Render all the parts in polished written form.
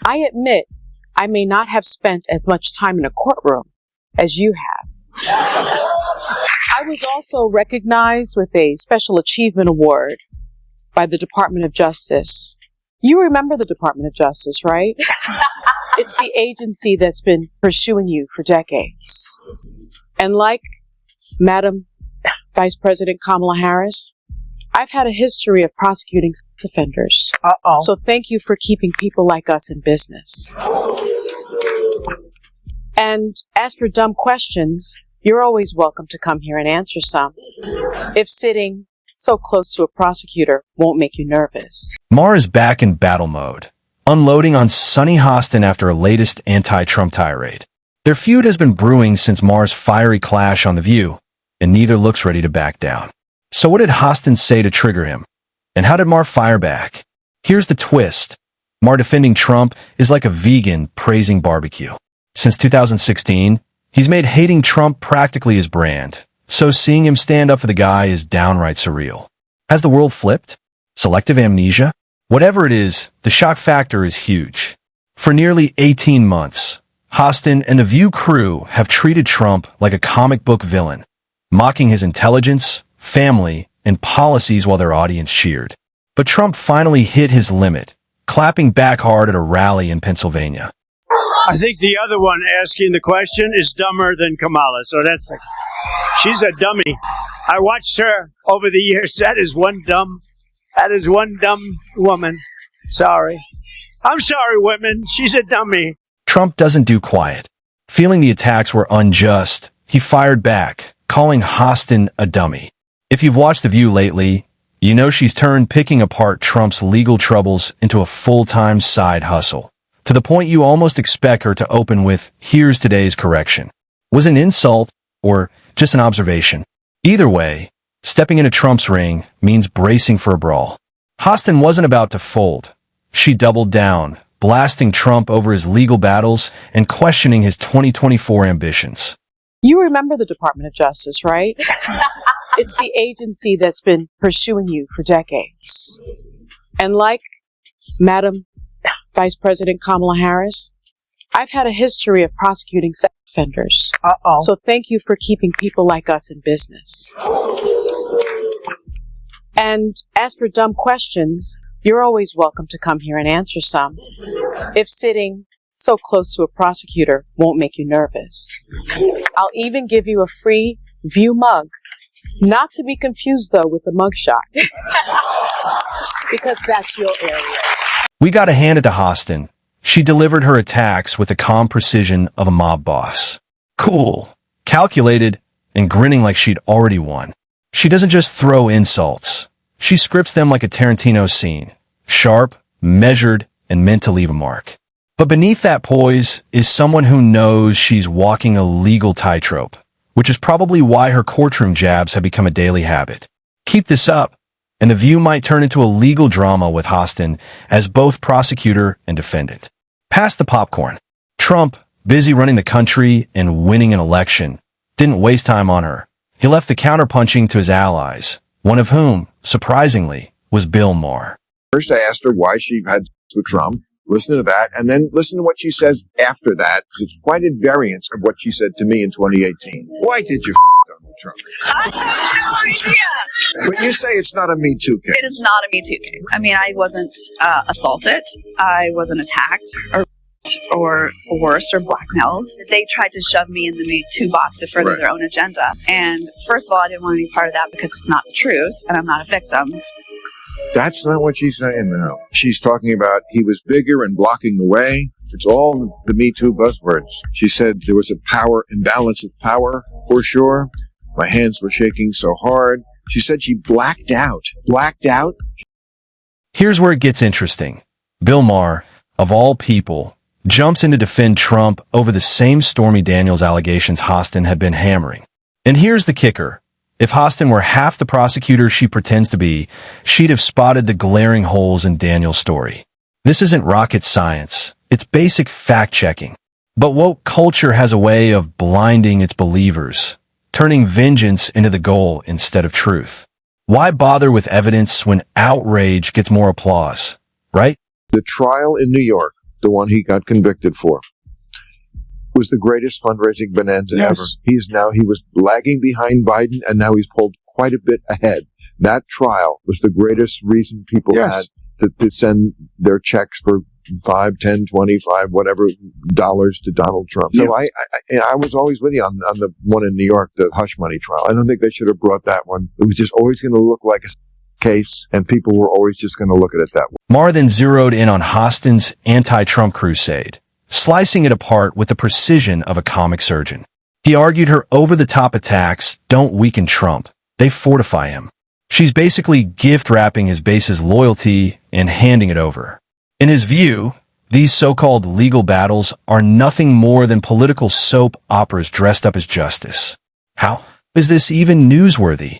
I admit I may not have spent as much time in a courtroom as you have. I was also recognized with a Special Achievement Award by the Department of Justice. You remember the Department of Justice, right? It's the agency that's been pursuing you for decades. And like Madam Vice President Kamala Harris, I've had a history of prosecuting sex offenders. So thank you for keeping people like us in business. And as for dumb questions, you're always welcome to come here and answer some, if sitting so close to a prosecutor won't make you nervous. Maher is back in battle mode, unloading on Sunny Hostin after her latest anti-Trump tirade. Their feud has been brewing since Maher's fiery clash on The View, and neither looks ready to back down. So what did Hostin say to trigger him? And how did Maher fire back? Here's the twist. Maher defending Trump is like a vegan praising barbecue. Since 2016, he's made hating Trump practically his brand, so seeing him stand up for the guy is downright surreal. Has the world flipped? Selective amnesia? Whatever it is, the shock factor is huge. For nearly 18 months, Hostin and the View crew have treated Trump like a comic book villain, mocking his intelligence, family, and policies while their audience cheered. But Trump finally hit his limit, clapping back hard at a rally in Pennsylvania. I think the other one asking the question is dumber than Kamala. So she's a dummy. I watched her over the years. That is one dumb woman. Sorry. I'm sorry, women. She's a dummy. Trump doesn't do quiet. Feeling the attacks were unjust, he fired back, calling Hostin a dummy. If you've watched The View lately, you know she's turned picking apart Trump's legal troubles into a full-time side hustle, to the point you almost expect her to open with, "Here's today's correction." Was it an insult or just an observation? Either way, stepping into Trump's ring means bracing for a brawl. Hostin wasn't about to fold. She doubled down, blasting Trump over his legal battles and questioning his 2024 ambitions. You remember the Department of Justice, right? It's the agency that's been pursuing you for decades. And like Madam Vice President Kamala Harris, I've had a history of prosecuting sex offenders. So thank you for keeping people like us in business. And as for dumb questions, you're always welcome to come here and answer some, if sitting so close to a prosecutor won't make you nervous. I'll even give you a free View mug, not to be confused though with the mugshot, because that's your area. We gotta hand it to Hostin. She delivered her attacks with the calm precision of a mob boss. Cool, calculated, and grinning like she'd already won. She doesn't just throw insults. She scripts them like a Tarantino scene. Sharp, measured, and meant to leave a mark. But beneath that poise is someone who knows she's walking a legal tightrope, which is probably why her courtroom jabs have become a daily habit. Keep this up, and The View might turn into a legal drama with Hostin as both prosecutor and defendant. Pass the popcorn. Trump, busy running the country and winning an election, didn't waste time on her. He left the counterpunching to his allies, one of whom, surprisingly, was Bill Maher. First, I asked her why she had sex with Trump. Listen to that, and then listen to what she says after that. It's quite at variance of what she said to me in 2018. Why did you Donald Trump? I have no idea. But you say it's not a Me Too case. It is not a Me Too case. I mean, I wasn't assaulted. I wasn't attacked or worse, or blackmailed. They tried to shove me in the Me Too box to further their own agenda. And first of all, I didn't want to be part of that because it's not the truth, and I'm not a victim. That's not what she's saying now. She's talking about he was bigger and blocking the way. It's all the Me Too buzzwords. She said there was a power imbalance of power, for sure. My hands were shaking so hard. She said she blacked out. Blacked out? Here's where it gets interesting. Bill Maher, of all people, jumps in to defend Trump over the same Stormy Daniels allegations Hostin had been hammering. And here's the kicker. If Hostin were half the prosecutor she pretends to be, she'd have spotted the glaring holes in Daniels' story. This isn't rocket science. It's basic fact-checking. But woke culture has a way of blinding its believers, turning vengeance into the goal instead of truth. Why bother with evidence when outrage gets more applause, right? The trial in New York the one he got convicted for, was the greatest fundraising bonanza ever. He was lagging behind Biden, and now he's pulled quite a bit ahead. That trial was the greatest reason people had to send their checks for 5, 10, 25, whatever dollars to Donald Trump. So I was always with you on the one in New York, the hush money trial. I don't think they should have brought that one. It was just always going to look like a case, and people were always just going to look at it that way. Maher then zeroed in on Hostin's anti-Trump crusade, slicing it apart with the precision of a comic surgeon. He argued her over-the-top attacks don't weaken Trump, they fortify him. She's basically gift-wrapping his base's loyalty and handing it over. In his view, these so-called legal battles are nothing more than political soap operas dressed up as justice. How is this even newsworthy?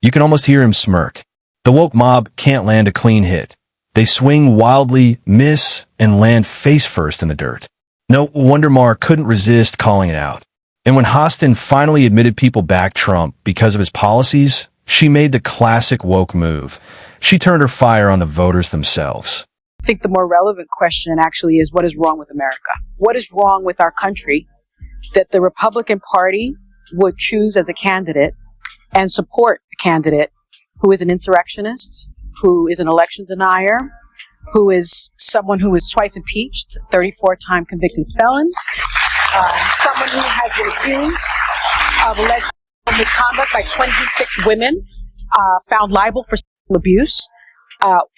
You can almost hear him smirk. The woke mob can't land a clean hit. They swing wildly, miss, and land face first in the dirt. No wonder Maher couldn't resist calling it out. And when Hostin finally admitted people backed Trump because of his policies, she made the classic woke move. She turned her fire on the voters themselves. I think the more relevant question actually is, what is wrong with America? What is wrong with our country that the Republican Party would choose as a candidate and support a candidate who is an insurrectionist, who is an election denier, who is someone who was twice impeached, 34-time convicted felon, someone who has been accused of alleged misconduct by 26 women, found liable for sexual abuse.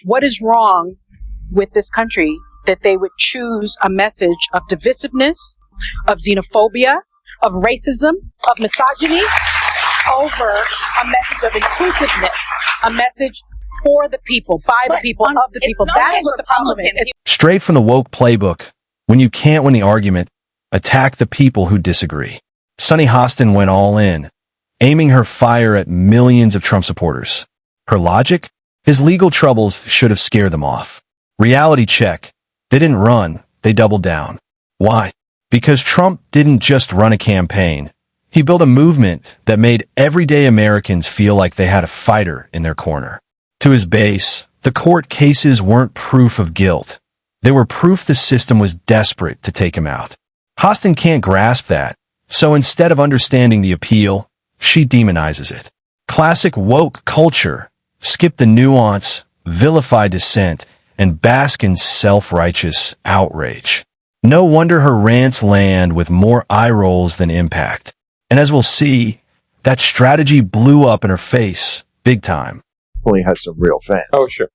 What is wrong with this country that they would choose a message of divisiveness, of xenophobia, of racism, of misogyny, over a message of inclusiveness, a message for the people, by the people, of the people? That is what the problem is. Straight from the woke playbook, when you can't win the argument, attack the people who disagree. Sunny Hostin went all in, aiming her fire at millions of Trump supporters. Her logic? His legal troubles should have scared them off. Reality check. They didn't run, they doubled down. Why? Because Trump didn't just run a campaign. He built a movement that made everyday Americans feel like they had a fighter in their corner. To his base, the court cases weren't proof of guilt. They were proof the system was desperate to take him out. Hostin can't grasp that, so instead of understanding the appeal, she demonizes it. Classic woke culture. Skip the nuance, vilify dissent, and bask in self-righteous outrage. No wonder her rants land with more eye rolls than impact. And as we'll see, that strategy blew up in her face, big time. He has some real fans. Oh, sure.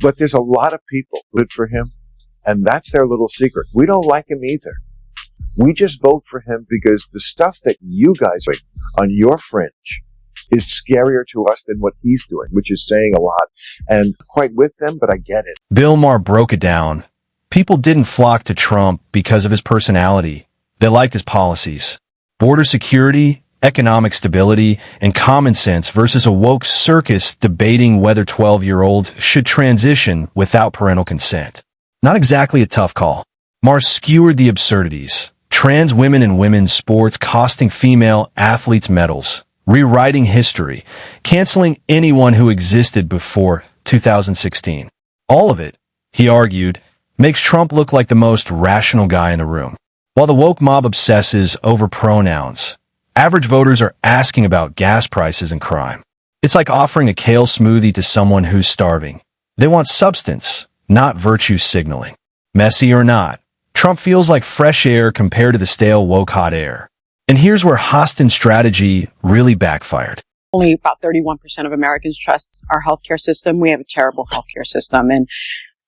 But there's a lot of people good for him, and that's their little secret. We don't like him either. We just vote for him because the stuff that you guys do on your fringe is scarier to us than what he's doing, which is saying a lot. And quite with them, but I get it. Bill Maher broke it down. People didn't flock to Trump because of his personality. They liked his policies. Border security, economic stability, and common sense versus a woke circus debating whether 12-year-olds should transition without parental consent. Not exactly a tough call. Maher skewered the absurdities. Trans women in women's sports costing female athletes medals. Rewriting history. Canceling anyone who existed before 2016. All of it, he argued, makes Trump look like the most rational guy in the room. While the woke mob obsesses over pronouns, average voters are asking about gas prices and crime. It's like offering a kale smoothie to someone who's starving. They want substance, not virtue signaling. Messy or not, Trump feels like fresh air compared to the stale woke hot air. And here's where Hostin's strategy really backfired. Only about 31% of Americans trust our healthcare system. We have a terrible healthcare system. And,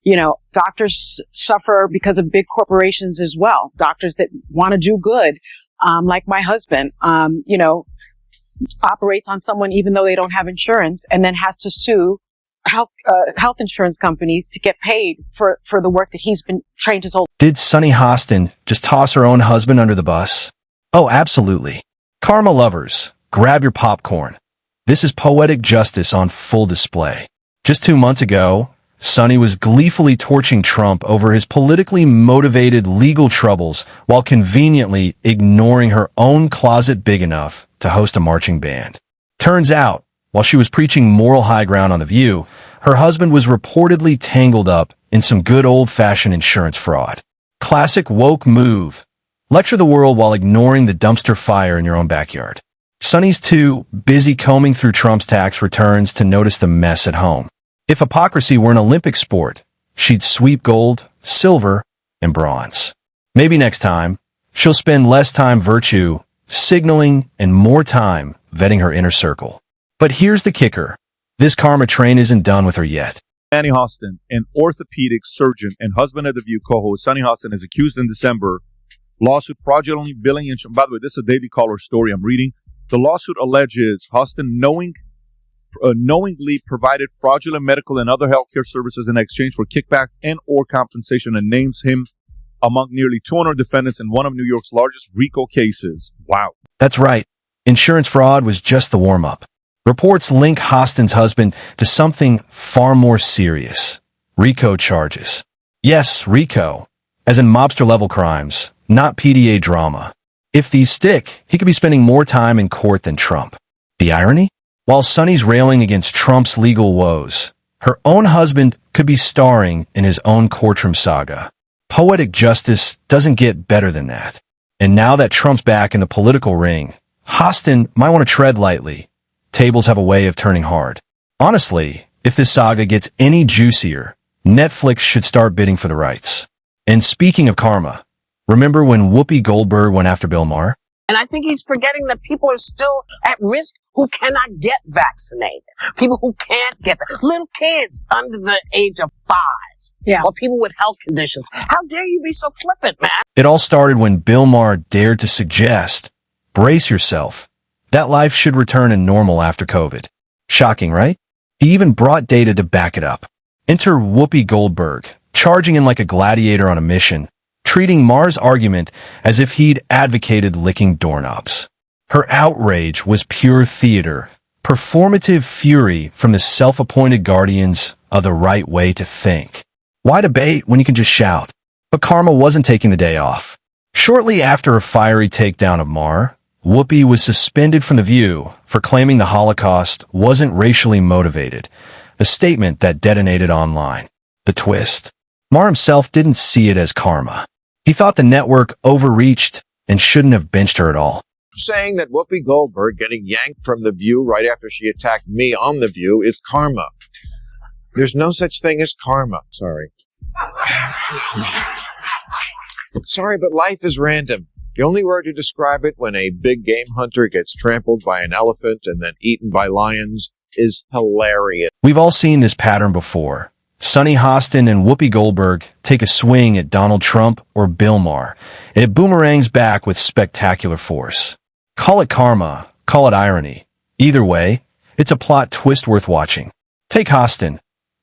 you know, doctors suffer because of big corporations as well. Doctors that want to do good, like my husband, you know, operates on someone even though they don't have insurance and then has to sue health insurance companies to get paid for the work that he's been trained his whole life. Did Sunny Hostin just toss her own husband under the bus? Oh, absolutely. Karma lovers, grab your popcorn. This is poetic justice on full display. Just 2 months ago, Sunny was gleefully torching Trump over his politically motivated legal troubles while conveniently ignoring her own closet big enough to host a marching band. Turns out, while she was preaching moral high ground on The View, her husband was reportedly tangled up in some good old-fashioned insurance fraud. Classic woke move. Lecture the world while ignoring the dumpster fire in your own backyard. Sunny's too busy combing through Trump's tax returns to notice the mess at home. If hypocrisy were an Olympic sport, she'd sweep gold, silver, and bronze. Maybe next time, she'll spend less time virtue signaling and more time vetting her inner circle. But here's the kicker. This karma train isn't done with her yet. Sunny Hostin, an orthopedic surgeon and husband of the View co-host, Sunny Hostin is accused in December lawsuit fraudulently billing insurance. By the way, this is a Daily Caller story I'm reading. The lawsuit alleges Hostin knowingly provided fraudulent medical and other healthcare services in exchange for kickbacks and or compensation, and names him among nearly 200 defendants in one of New York's largest RICO cases. Wow. That's right. Insurance fraud was just the warm-up. Reports link Hostin's husband to something far more serious. RICO charges. Yes, RICO, as in mobster-level crimes, not PDA drama. If these stick, he could be spending more time in court than Trump. The irony? While Sunny's railing against Trump's legal woes, her own husband could be starring in his own courtroom saga. Poetic justice doesn't get better than that. And now that Trump's back in the political ring, Hostin might want to tread lightly. Tables have a way of turning hard. Honestly, if this saga gets any juicier, Netflix should start bidding for the rights. And speaking of karma, remember when Whoopi Goldberg went after Bill Maher? And I think he's forgetting that people are still at risk who cannot get vaccinated. People who can't get little kids under the age of 5. Yeah. Or people with health conditions. How dare you be so flippant, man? It all started when Bill Maher dared to suggest, brace yourself, that life should return to normal after COVID. Shocking, right? He even brought data to back it up. Enter Whoopi Goldberg, charging in like a gladiator on a mission, treating Maher's argument as if he'd advocated licking doorknobs. Her outrage was pure theater, performative fury from the self-appointed guardians of the right way to think. Why debate when you can just shout? But karma wasn't taking the day off. Shortly after a fiery takedown of Maher, Whoopi was suspended from The View for claiming the Holocaust wasn't racially motivated, a statement that detonated online. The twist? Maher himself didn't see it as karma. He thought the network overreached and shouldn't have benched her at all. Saying that Whoopi Goldberg getting yanked from The View right after she attacked me on The View is karma. There's no such thing as karma. Sorry. Sorry, but life is random. The only word to describe it when a big game hunter gets trampled by an elephant and then eaten by lions is hilarious. We've all seen this pattern before. Sunny Hostin and Whoopi Goldberg take a swing at Donald Trump or Bill Maher, and it boomerangs back with spectacular force. Call it karma, call it irony. Either way, it's a plot twist worth watching. Take Hostin.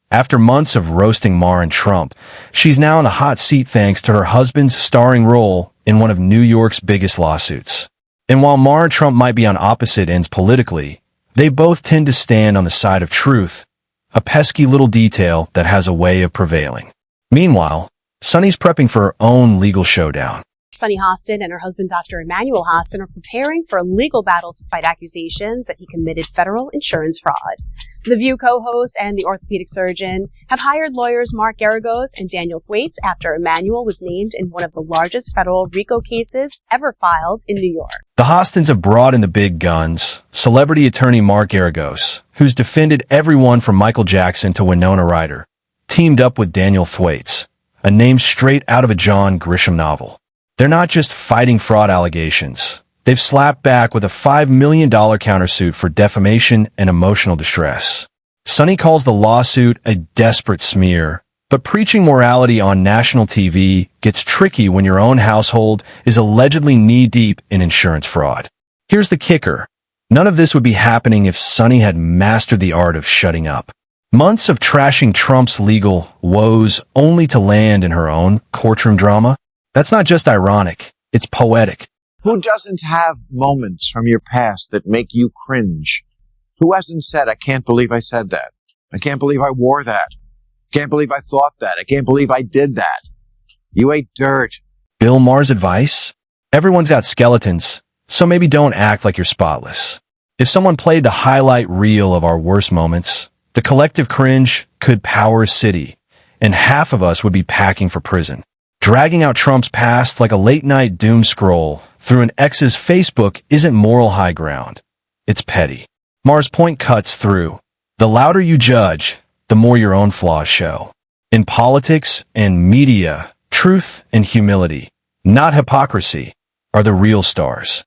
After months of roasting Maher and Trump, she's now in the hot seat thanks to her husband's starring role in one of New York's biggest lawsuits. And while Maher and Trump might be on opposite ends politically, they both tend to stand on the side of truth, a pesky little detail that has a way of prevailing. Meanwhile, Sunny's prepping for her own legal showdown. Sunny Hostin and her husband, Dr. Emmanuel Hostin, are preparing for a legal battle to fight accusations that he committed federal insurance fraud. The View co-host and the orthopedic surgeon have hired lawyers Mark Garagos and Daniel Thwaites after Emmanuel was named in one of the largest federal RICO cases ever filed in New York. The Hostins have brought in the big guns. Celebrity attorney Mark Garagos, who's defended everyone from Michael Jackson to Winona Ryder, teamed up with Daniel Thwaites, a name straight out of a John Grisham novel. They're not just fighting fraud allegations. They've slapped back with a $5 million countersuit for defamation and emotional distress. Sunny calls the lawsuit a desperate smear, but preaching morality on national TV gets tricky when your own household is allegedly knee-deep in insurance fraud. Here's the kicker. None of this would be happening if Sunny had mastered the art of shutting up. Months of trashing Trump's legal woes only to land in her own courtroom drama? That's not just ironic, it's poetic. Who doesn't have moments from your past that make you cringe? Who hasn't said, I can't believe I said that. I can't believe I wore that. I can't believe I thought that. I can't believe I did that. You ate dirt. Bill Maher's advice? Everyone's got skeletons, so maybe don't act like you're spotless. If someone played the highlight reel of our worst moments, the collective cringe could power a city, and half of us would be packing for prison. Dragging out Trump's past like a late-night doom scroll through an ex's Facebook isn't moral high ground. It's petty. Maher's point cuts through. The louder you judge, the more your own flaws show. In politics and media, truth and humility, not hypocrisy, are the real stars.